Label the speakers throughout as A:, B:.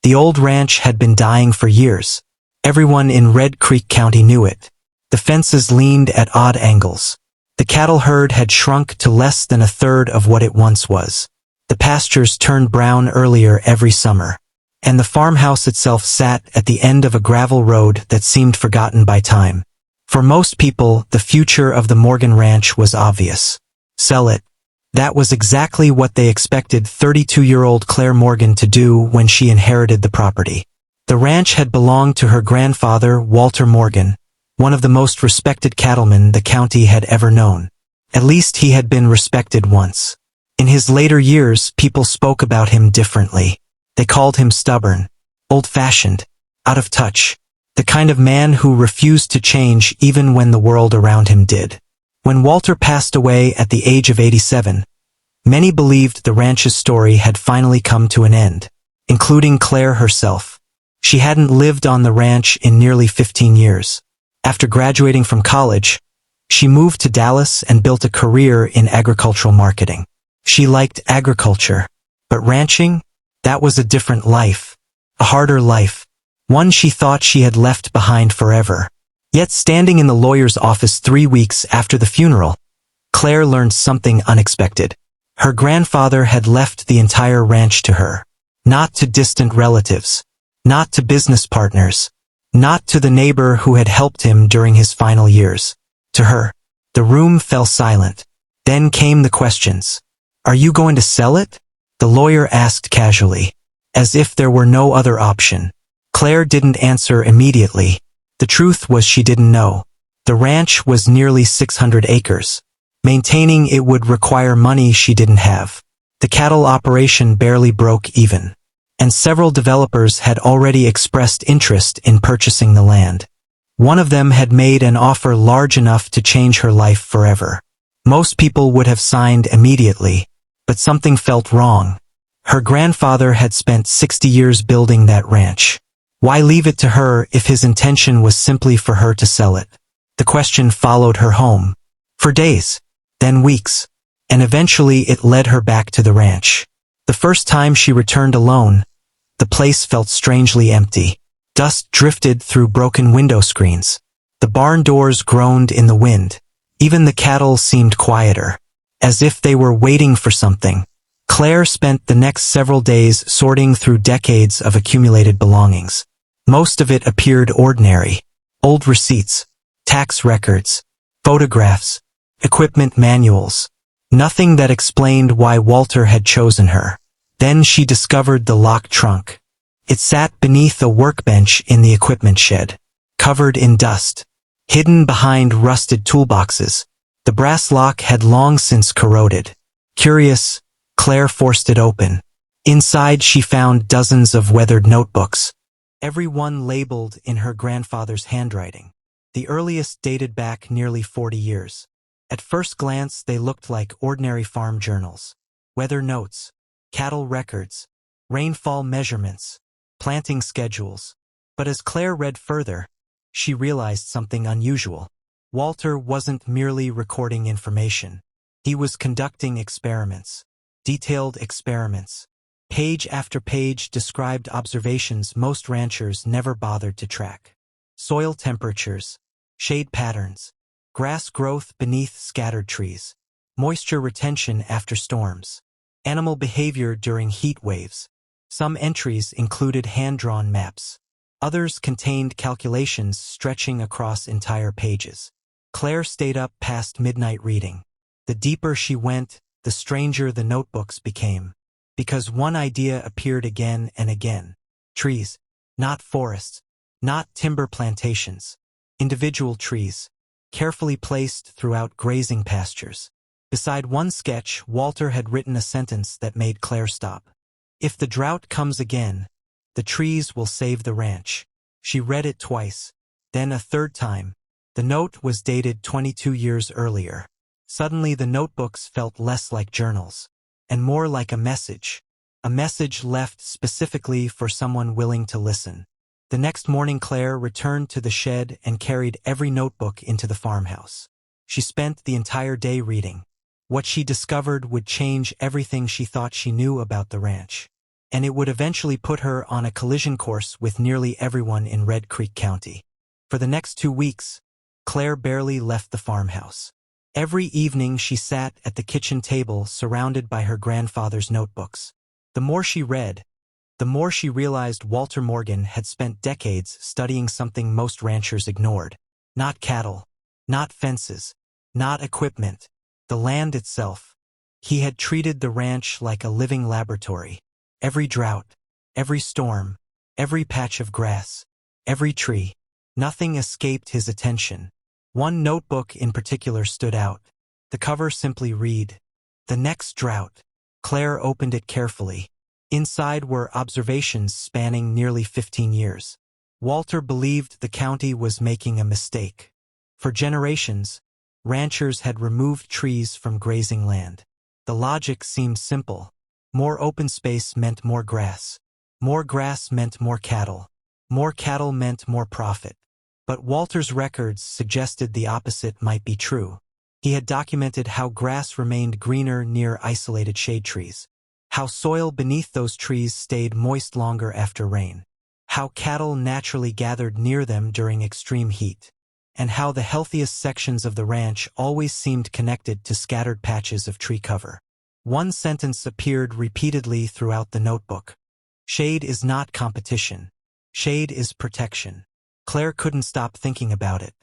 A: The old ranch had been dying for years. Everyone in Red Creek County knew it. The fences leaned at odd angles. The cattle herd had shrunk to less than a third of what it once was. The pastures turned brown earlier every summer. And the farmhouse itself sat at the end of a gravel road that seemed forgotten by time. For most people, the future of the Morgan Ranch was obvious. Sell it. That was exactly what they expected 32-year-old Claire Morgan to do when she inherited the property. The ranch had belonged to her grandfather, Walter Morgan, one of the most respected cattlemen the county had ever known. At least he had been respected once. In his later years, people spoke about him differently. They called him stubborn, old-fashioned, out of touch, the kind of man who refused to change even when the world around him did. When Walter passed away at the age of 87, many believed the ranch's story had finally come to an end, including Claire herself. She hadn't lived on the ranch in nearly 15 years. After graduating from college, she moved to Dallas and built a career in agricultural marketing. She liked agriculture, but ranching? That was a different life, a harder life, one she thought she had left behind forever. Yet standing in the lawyer's office 3 weeks after the funeral, Claire learned something unexpected. Her grandfather had left the entire ranch to her, not to distant relatives, not to business partners, not to the neighbor who had helped him during his final years. To her. The room fell silent. Then came the questions. "Are you going to sell it?" the lawyer asked casually, as if there were no other option. Claire didn't answer immediately. The truth was she didn't know. The ranch was nearly 600 acres. Maintaining it would require money she didn't have. The cattle operation barely broke even. And several developers had already expressed interest in purchasing the land. One of them had made an offer large enough to change her life forever. Most people would have signed immediately, but something felt wrong. Her grandfather had spent 60 years building that ranch. Why leave it to her if his intention was simply for her to sell it? The question followed her home. For days, then weeks, and eventually it led her back to the ranch. The first time she returned alone, the place felt strangely empty. Dust drifted through broken window screens. The barn doors groaned in the wind. Even the cattle seemed quieter, as if they were waiting for something. Claire spent the next several days sorting through decades of accumulated belongings. Most of it appeared ordinary. Old receipts, tax records, photographs, equipment manuals. Nothing that explained why Walter had chosen her. Then she discovered the locked trunk. It sat beneath a workbench in the equipment shed, covered in dust, hidden behind rusted toolboxes. The brass lock had long since corroded. Curious, Claire forced it open. Inside she found dozens of weathered notebooks, every one labeled in her grandfather's handwriting. The earliest dated back nearly 40 years. At first glance they looked like ordinary farm journals. Weather notes, cattle records, rainfall measurements, planting schedules. But as Claire read further, she realized something unusual. Walter wasn't merely recording information. He was conducting experiments, detailed experiments. Page after page described observations most ranchers never bothered to track. Soil temperatures, shade patterns, grass growth beneath scattered trees, moisture retention after storms, animal behavior during heat waves. Some entries included hand-drawn maps. Others contained calculations stretching across entire pages. Claire stayed up past midnight reading. The deeper she went, the stranger the notebooks became. Because one idea appeared again and again. Trees, not forests, not timber plantations. Individual trees, carefully placed throughout grazing pastures. Beside one sketch, Walter had written a sentence that made Claire stop. "If the drought comes again, the trees will save the ranch." She read it twice, then a third time. The note was dated 22 years earlier. Suddenly the notebooks felt less like journals, and more like a message left specifically for someone willing to listen. The next morning Claire returned to the shed and carried every notebook into the farmhouse. She spent the entire day reading. What she discovered would change everything she thought she knew about the ranch. and it would eventually put her on a collision course with nearly everyone in Red Creek County. For the next 2 weeks, Claire barely left the farmhouse. Every evening she sat at the kitchen table surrounded by her grandfather's notebooks. The more she read, the more she realized Walter Morgan had spent decades studying something most ranchers ignored. Not cattle, not fences, not equipment, the land itself. He had treated the ranch like a living laboratory. Every drought, every storm, every patch of grass, every tree, nothing escaped his attention. One notebook in particular stood out. The cover simply read, "The next drought." Claire opened it carefully. Inside were observations spanning nearly 15 years. Walter believed the county was making a mistake. For generations, ranchers had removed trees from grazing land. The logic seemed simple. More open space meant more grass. More grass meant more cattle. More cattle meant more profit. But Walter's records suggested the opposite might be true. He had documented how grass remained greener near isolated shade trees, how soil beneath those trees stayed moist longer after rain, how cattle naturally gathered near them during extreme heat, and how the healthiest sections of the ranch always seemed connected to scattered patches of tree cover. One sentence appeared repeatedly throughout the notebook. "Shade is not competition. Shade is protection." Claire couldn't stop thinking about it.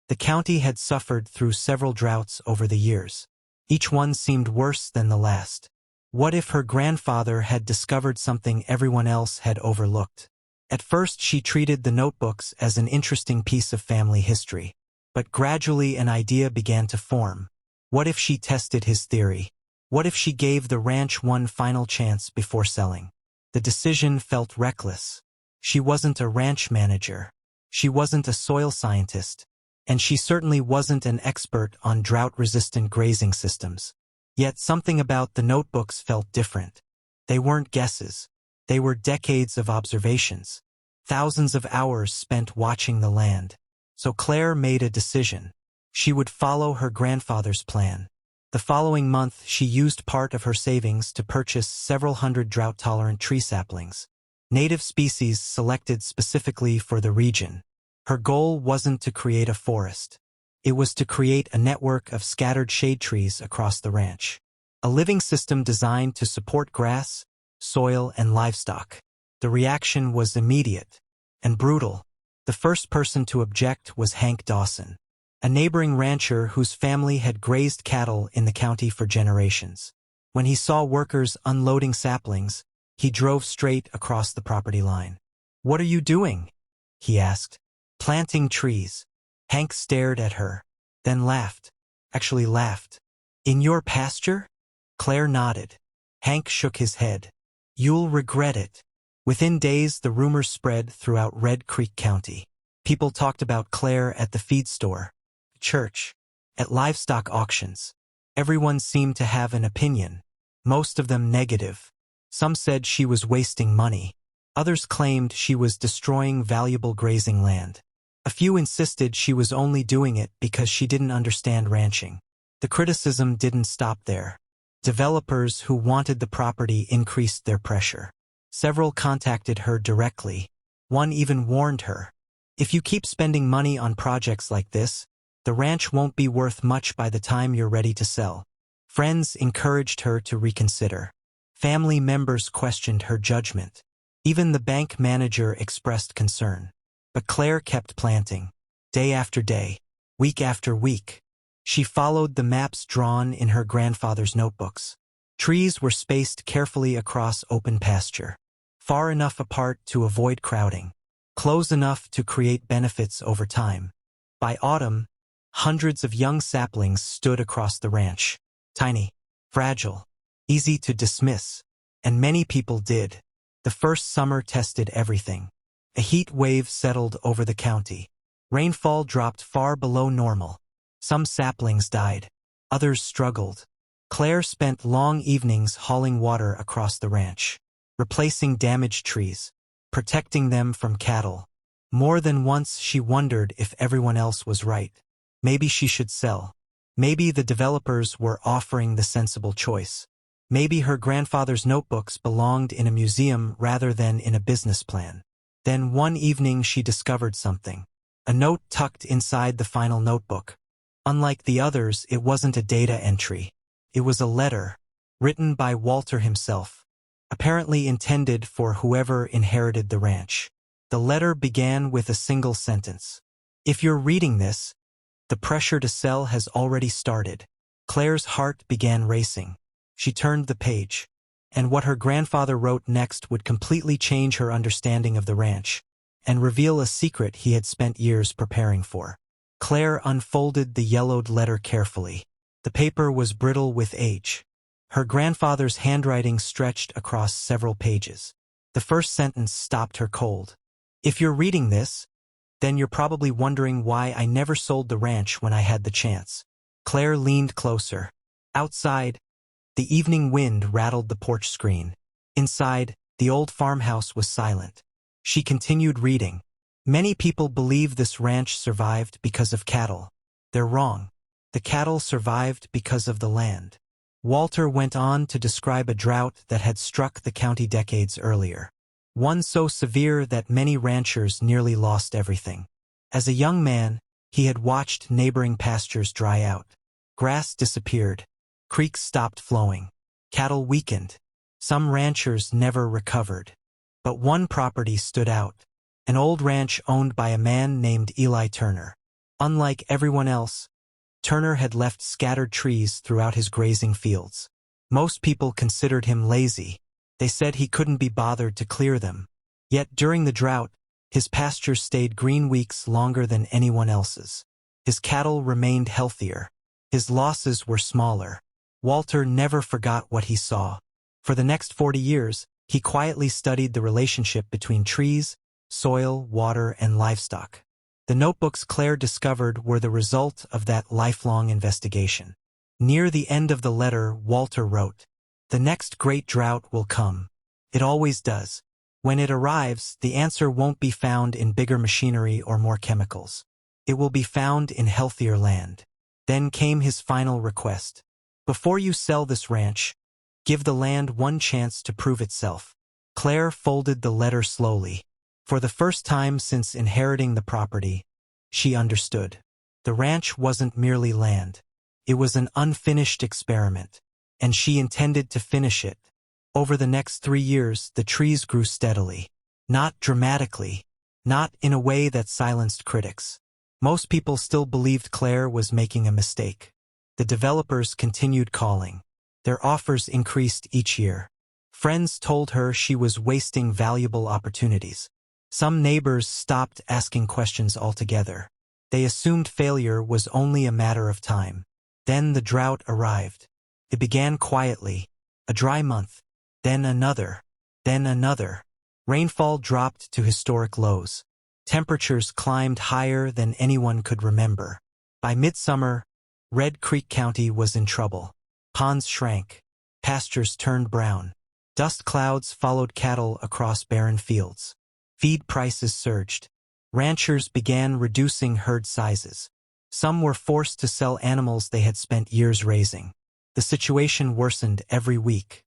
A: The county had suffered through several droughts over the years. Each one seemed worse than the last. What if her grandfather had discovered something everyone else had overlooked? At first she treated the notebooks as an interesting piece of family history. But gradually an idea began to form. What if she tested his theory? What if she gave the ranch one final chance before selling? The decision felt reckless. She wasn't a ranch manager. She wasn't a soil scientist, and she certainly wasn't an expert on drought-resistant grazing systems. Yet something about the notebooks felt different. They weren't guesses. They were decades of observations, thousands of hours spent watching the land. So Claire made a decision. She would follow her grandfather's plan. The following month, she used part of her savings to purchase several hundred drought-tolerant tree saplings, native species selected specifically for the region. Her goal wasn't to create a forest. It was to create a network of scattered shade trees across the ranch. A living system designed to support grass, soil, and livestock. The reaction was immediate and brutal. The first person to object was Hank Dawson, a neighboring rancher whose family had grazed cattle in the county for generations. When he saw workers unloading saplings, he drove straight across the property line. "What are you doing?" he asked. "Planting trees." Hank stared at her, then laughed. Actually laughed. "In your pasture?" Claire nodded. Hank shook his head. "You'll regret it." Within days, the rumors spread throughout Red Creek County. People talked about Claire at the feed store, church, at livestock auctions. Everyone seemed to have an opinion, most of them negative. Some said she was wasting money. Others claimed she was destroying valuable grazing land. A few insisted she was only doing it because she didn't understand ranching. The criticism didn't stop there. Developers who wanted the property increased their pressure. Several contacted her directly. One even warned her, "If you keep spending money on projects like this, the ranch won't be worth much by the time you're ready to sell." Friends encouraged her to reconsider. Family members questioned her judgment. Even the bank manager expressed concern. But Claire kept planting, day after day, week after week. She followed the maps drawn in her grandfather's notebooks. Trees were spaced carefully across open pasture, far enough apart to avoid crowding, close enough to create benefits over time. By autumn, hundreds of young saplings stood across the ranch, tiny, fragile, easy to dismiss, and many people did. The first summer tested everything. A heat wave settled over the county. Rainfall dropped far below normal. Some saplings died. Others struggled. Claire spent long evenings hauling water across the ranch, replacing damaged trees, protecting them from cattle. More than once she wondered if everyone else was right. Maybe she should sell. Maybe the developers were offering the sensible choice. Maybe her grandfather's notebooks belonged in a museum rather than in a business plan. Then one evening she discovered something. A note tucked inside the final notebook. Unlike the others, it wasn't a data entry. It was a letter, written by Walter himself, apparently intended for whoever inherited the ranch. The letter began with a single sentence. If you're reading this, the pressure to sell has already started. Claire's heart began racing. She turned the page, and what her grandfather wrote next would completely change her understanding of the ranch, and reveal a secret he had spent years preparing for. Claire unfolded the yellowed letter carefully. The paper was brittle with age. Her grandfather's handwriting stretched across several pages. The first sentence stopped her cold. If you're reading this, then you're probably wondering why I never sold the ranch when I had the chance. Claire leaned closer. Outside, the evening wind rattled the porch screen. Inside, the old farmhouse was silent. She continued reading. Many people believe this ranch survived because of cattle. They're wrong. The cattle survived because of the land. Walter went on to describe a drought that had struck the county decades earlier. One so severe that many ranchers nearly lost everything. As a young man, he had watched neighboring pastures dry out. Grass disappeared. Creeks stopped flowing. Cattle weakened. Some ranchers never recovered. But one property stood out. An old ranch owned by a man named Eli Turner. Unlike everyone else, Turner had left scattered trees throughout his grazing fields. Most people considered him lazy. They said he couldn't be bothered to clear them. Yet during the drought, his pastures stayed green weeks longer than anyone else's. His cattle remained healthier. His losses were smaller. Walter never forgot what he saw. For the next 40 years, he quietly studied the relationship between trees, soil, water, and livestock. The notebooks Claire discovered were the result of that lifelong investigation. Near the end of the letter, Walter wrote, "The next great drought will come. It always does. When it arrives, the answer won't be found in bigger machinery or more chemicals. It will be found in healthier land." Then came his final request. "Before you sell this ranch, give the land one chance to prove itself." Claire folded the letter slowly. For the first time since inheriting the property, she understood. The ranch wasn't merely land. It was an unfinished experiment, and she intended to finish it. Over the next 3 years, the trees grew steadily. Not dramatically. Not in a way that silenced critics. Most people still believed Claire was making a mistake. The developers continued calling. Their offers increased each year. Friends told her she was wasting valuable opportunities. Some neighbors stopped asking questions altogether. They assumed failure was only a matter of time. Then the drought arrived. It began quietly. A dry month. Then another. Then another. Rainfall dropped to historic lows. Temperatures climbed higher than anyone could remember. By midsummer, Red Creek County was in trouble. Ponds shrank. Pastures turned brown. Dust clouds followed cattle across barren fields. Feed prices surged. Ranchers began reducing herd sizes. Some were forced to sell animals they had spent years raising. The situation worsened every week.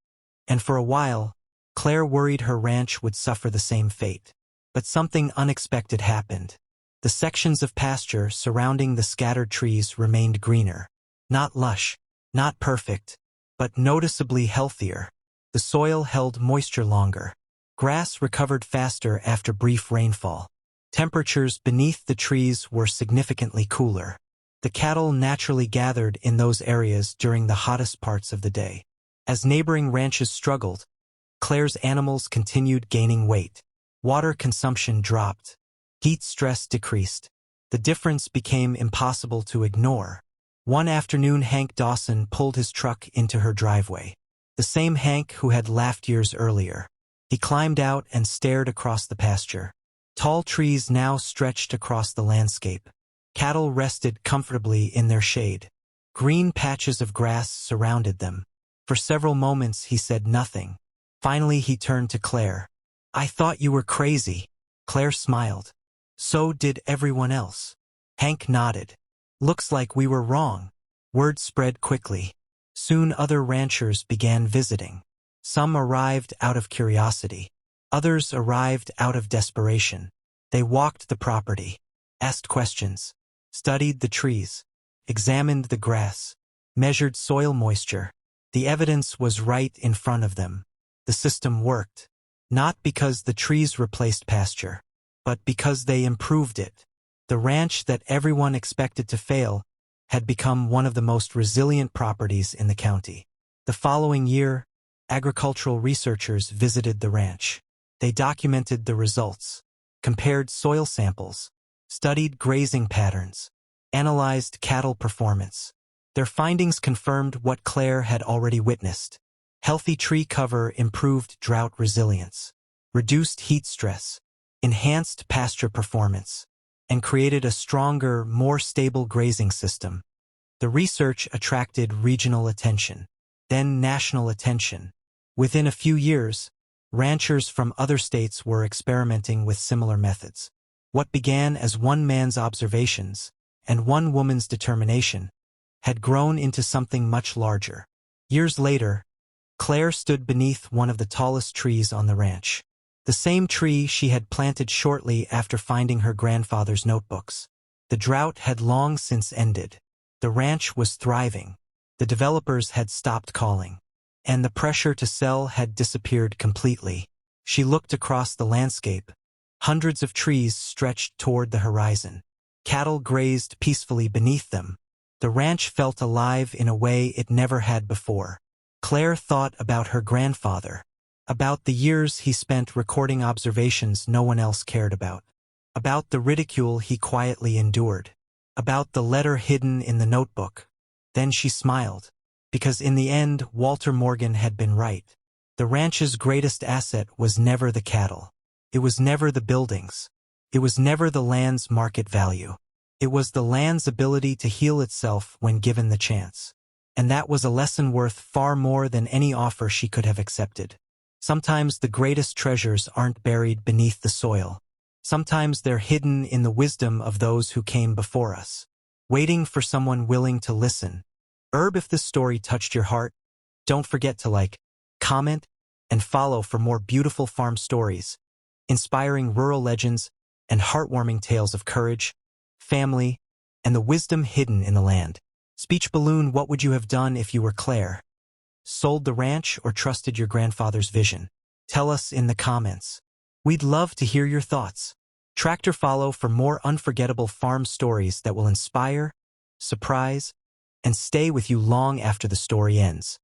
A: And for a while, Claire worried her ranch would suffer the same fate. But something unexpected happened. The sections of pasture surrounding the scattered trees remained greener. Not lush, not perfect, but noticeably healthier. The soil held moisture longer. Grass recovered faster after brief rainfall. Temperatures beneath the trees were significantly cooler. The cattle naturally gathered in those areas during the hottest parts of the day. As neighboring ranches struggled, Claire's animals continued gaining weight. Water consumption dropped. Heat stress decreased. The difference became impossible to ignore. One afternoon, Hank Dawson pulled his truck into her driveway. The same Hank who had laughed years earlier. He climbed out and stared across the pasture. Tall trees now stretched across the landscape. Cattle rested comfortably in their shade. Green patches of grass surrounded them. For several moments he said nothing. Finally he turned to Claire. "I thought you were crazy." Claire smiled. "So did everyone else." Hank nodded. "Looks like we were wrong." Word spread quickly. Soon other ranchers began visiting. Some arrived out of curiosity. Others arrived out of desperation. They walked the property, asked questions, studied the trees, examined the grass, measured soil moisture. The evidence was right in front of them. The system worked, not because the trees replaced pasture, but because they improved it. The ranch that everyone expected to fail had become one of the most resilient properties in the county. The following year, agricultural researchers visited the ranch. They documented the results, compared soil samples, studied grazing patterns, analyzed cattle performance. Their findings confirmed what Claire had already witnessed. Healthy tree cover improved drought resilience, reduced heat stress, enhanced pasture performance, and created a stronger, more stable grazing system. The research attracted regional attention, then national attention. Within a few years, ranchers from other states were experimenting with similar methods. What began as one man's observations and one woman's determination had grown into something much larger. Years later, Claire stood beneath one of the tallest trees on the ranch. The same tree she had planted shortly after finding her grandfather's notebooks. The drought had long since ended. The ranch was thriving. The developers had stopped calling, and the pressure to sell had disappeared completely. She looked across the landscape. Hundreds of trees stretched toward the horizon. Cattle grazed peacefully beneath them. The ranch felt alive in a way it never had before. Claire thought about her grandfather, about the years he spent recording observations no one else cared about the ridicule he quietly endured, about the letter hidden in the notebook. Then she smiled, because in the end Walter Morgan had been right. The ranch's greatest asset was never the cattle. It was never the buildings. It was never the land's market value. It was the land's ability to heal itself when given the chance. And that was a lesson worth far more than any offer she could have accepted. Sometimes the greatest treasures aren't buried beneath the soil. Sometimes they're hidden in the wisdom of those who came before us, waiting for someone willing to listen. If this story touched your heart, don't forget to like, comment, and follow for more beautiful farm stories, inspiring rural legends, and heartwarming tales of courage, family, and the wisdom hidden in the land. Speech balloon, what would you have done if you were Claire? Sold the ranch or trusted your grandfather's vision? Tell us in the comments. We'd love to hear your thoughts. Tractor follow for more unforgettable farm stories that will inspire, surprise, and stay with you long after the story ends.